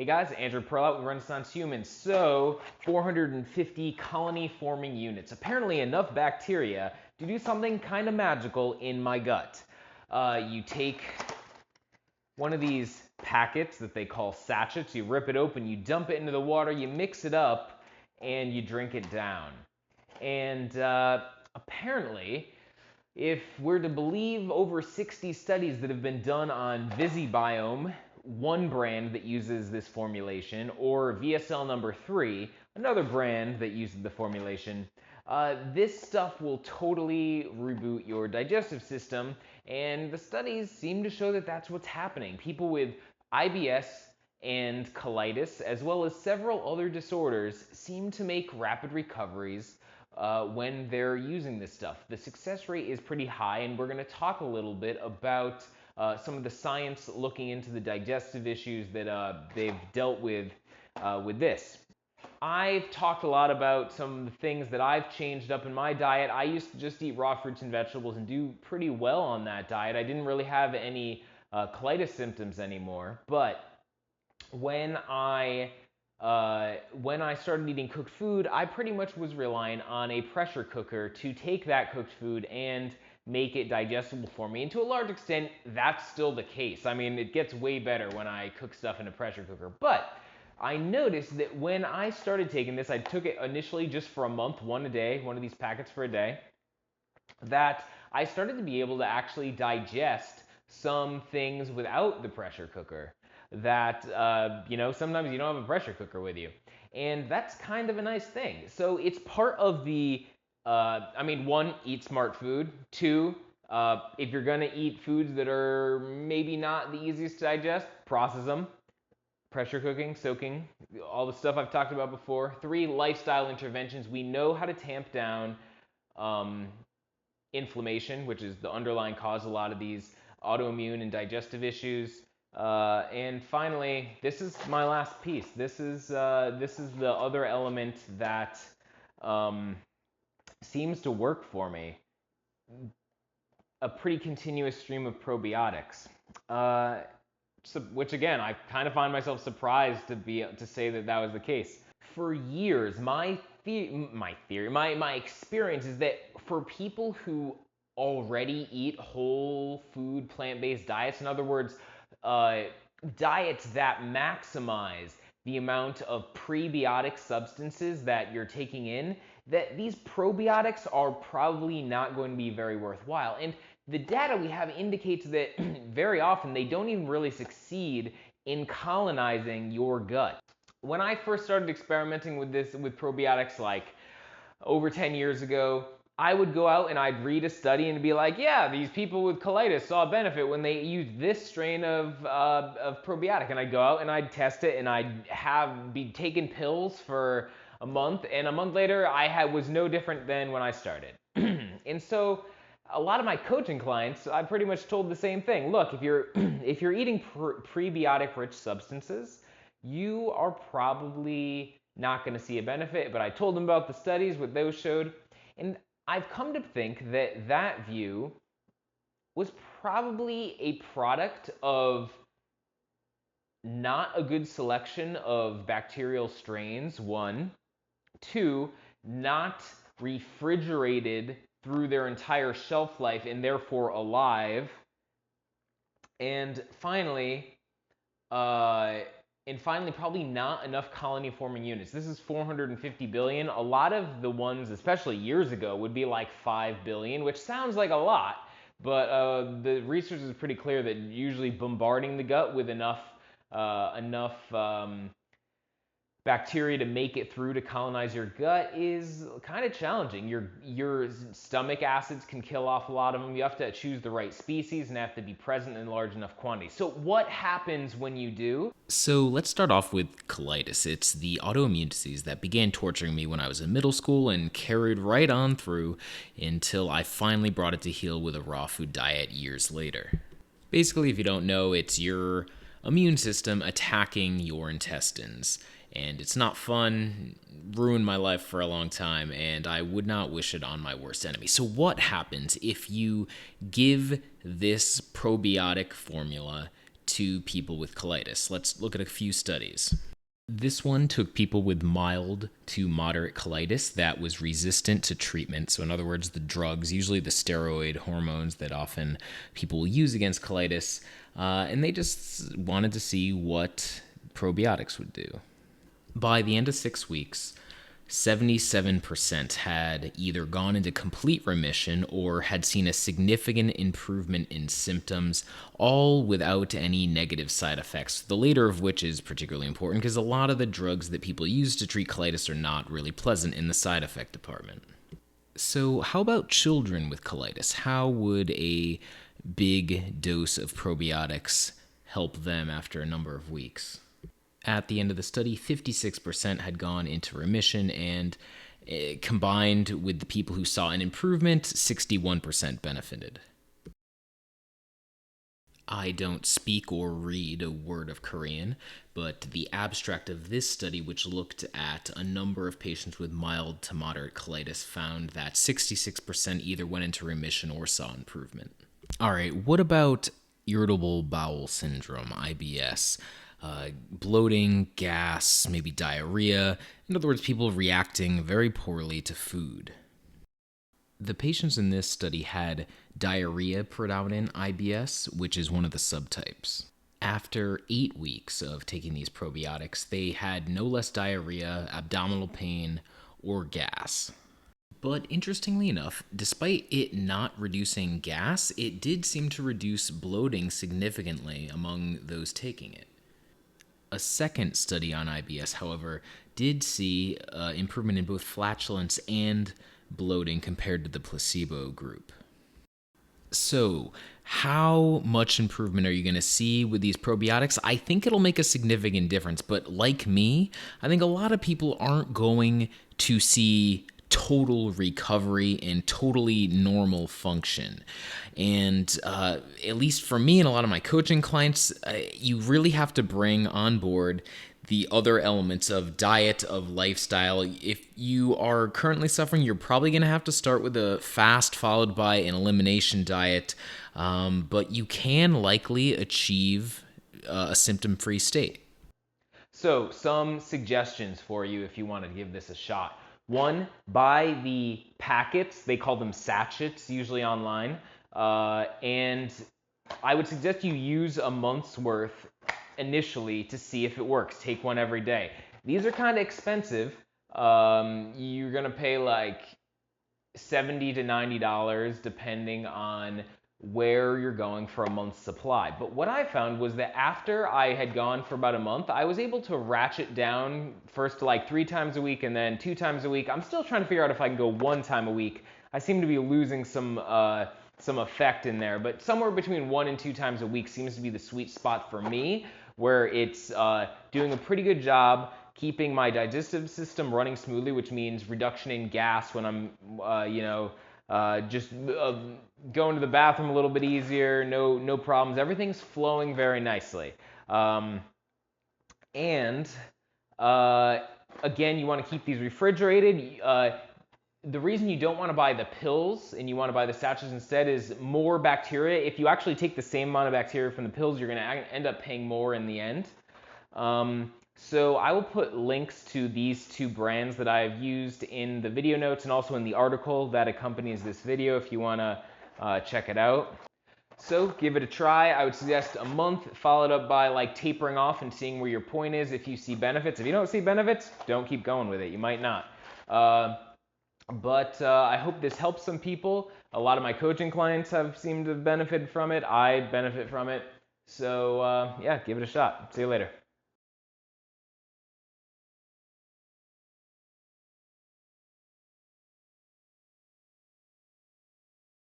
Hey guys, Andrew Perlout with Renaissance Humans. So, 450 colony-forming units. Apparently enough bacteria to do something kind of magical in my gut. You take one of these packets that they call sachets, you rip it open, you dump it into the water, you mix it up, and you drink it down. And apparently, if we're to believe over 60 studies that have been done on Visibiome, one brand that uses this formulation, or VSL number 3, another brand that uses the formulation, this stuff will totally reboot your digestive system, and the studies seem to show that that's what's happening. People with IBS and colitis, as well as several other disorders, seem to make rapid recoveries when they're using this stuff. The success rate is pretty high, and we're going to talk a little bit about some of the science looking into the digestive issues that they've dealt with this. I've talked a lot about some of the things that I've changed up in my diet. I used to just eat raw fruits and vegetables and do pretty well on that diet. I didn't really have any colitis symptoms anymore, but when I started eating cooked food, I pretty much was relying on a pressure cooker to take that cooked food and make it digestible for me. And to a large extent, that's still the case. I mean, it gets way better when I cook stuff in a pressure cooker. But I noticed that when I started taking this, I took it initially just for a month, one a day, one of these packets for a day, that I started to be able to actually digest some things without the pressure cooker. That, sometimes you don't have a pressure cooker with you. And that's kind of a nice thing. So it's part of the, one, eat smart food. Two, if you're going to eat foods that are maybe not the easiest to digest, process them. Pressure cooking, soaking, all the stuff I've talked about before. Three, lifestyle interventions. We know how to tamp down inflammation, which is the underlying cause of a lot of these autoimmune and digestive issues. And finally, this is my last piece. This is the other element that seems to work for me. A pretty continuous stream of probiotics. Which again, I kind of find myself surprised to say that was the case. For years, my experience is that for people who already eat whole food, plant-based diets, in other words, diets that maximize the amount of prebiotic substances that you're taking in, that these probiotics are probably not going to be very worthwhile. And the data we have indicates that very often they don't even really succeed in colonizing your gut. When I first started experimenting with probiotics like over 10 years ago, I would go out and I'd read a study and be like, yeah, these people with colitis saw a benefit when they used this strain of probiotic. And I'd go out and I'd test it and I'd be taking pills for a month. And a month later, I was no different than when I started. And so a lot of my coaching clients, I pretty much told the same thing. Look, if you're eating prebiotic-rich substances, you are probably not going to see a benefit. But I told them about the studies, what those showed, and I've come to think that that view was probably a product of not a good selection of bacterial strains, one. Two, not refrigerated through their entire shelf life and therefore alive. And finally, probably not enough colony-forming units. This is 450 billion. A lot of the ones, especially years ago, would be like 5 billion, which sounds like a lot, but the research is pretty clear that usually bombarding the gut with enough bacteria to make it through to colonize your gut is kind of challenging. Your stomach acids can kill off a lot of them. You have to choose the right species and have to be present in large enough quantities. So what happens when you do? So let's start off with colitis. It's the autoimmune disease that began torturing me when I was in middle school and carried right on through until I finally brought it to heel with a raw food diet years later. Basically, if you don't know, it's your immune system attacking your intestines. And it's not fun, ruined my life for a long time, and I would not wish it on my worst enemy. So what happens if you give this probiotic formula to people with colitis. Let's look at a few studies. This one took people with mild to moderate colitis that was resistant to treatment. So in other words, the drugs, usually the steroid hormones that often people will use against colitis, and they just wanted to see what probiotics would do. By the end of 6 weeks, 77% had either gone into complete remission or had seen a significant improvement in symptoms, all without any negative side effects. The later of which is particularly important because a lot of the drugs that people use to treat colitis are not really pleasant in the side effect department. So, how about children with colitis? How would a big dose of probiotics help them after a number of weeks? At the end of the study, 56% had gone into remission, and combined with the people who saw an improvement, 61% benefited. I don't speak or read a word of Korean, but the abstract of this study, which looked at a number of patients with mild to moderate colitis, found that 66% either went into remission or saw improvement. All right, what about irritable bowel syndrome, IBS? Bloating, gas, maybe diarrhea. In other words, people reacting very poorly to food. The patients in this study had diarrhea predominant IBS, which is one of the subtypes. After 8 weeks of taking these probiotics, they had no less diarrhea, abdominal pain, or gas. But interestingly enough, despite it not reducing gas, it did seem to reduce bloating significantly among those taking it. A second study on IBS, however, did see improvement in both flatulence and bloating compared to the placebo group. So, how much improvement are you going to see with these probiotics? I think it'll make a significant difference, but like me, I think a lot of people aren't going to see total recovery and totally normal function. And at least for me and a lot of my coaching clients, you really have to bring on board the other elements of diet, of lifestyle. If you are currently suffering, you're probably going to have to start with a fast followed by an elimination diet, but you can likely achieve a symptom-free state. So, some suggestions for you if you want to give this a shot. One, buy the packets. They call them sachets, usually online. And I would suggest you use a month's worth initially to see if it works. Take one every day. These are kind of expensive. You're going to pay like $70 to $90 depending on where you're going for a month's supply. But what I found was that after I had gone for about a month, I was able to ratchet down first to like 3 times a week and then 2 times a week. I'm still trying to figure out if I can go 1 time a week. I seem to be losing some effect in there, but somewhere between 1 and 2 times a week seems to be the sweet spot for me, where it's doing a pretty good job keeping my digestive system running smoothly, which means reduction in gas when I'm, just going to the bathroom a little bit easier, no problems. Everything's flowing very nicely. Again, you want to keep these refrigerated. The reason you don't want to buy the pills and you want to buy the sachets instead is more bacteria. If you actually take the same amount of bacteria from the pills, you're going to end up paying more in the end. So I will put links to these 2 brands that I've used in the video notes and also in the article that accompanies this video if you want to check it out. So give it a try. I would suggest a month followed up by like tapering off and seeing where your point is if you see benefits. If you don't see benefits, don't keep going with it. You might not. But I hope this helps some people. A lot of my coaching clients have seemed to benefit from it. I benefit from it. So yeah, give it a shot. See you later.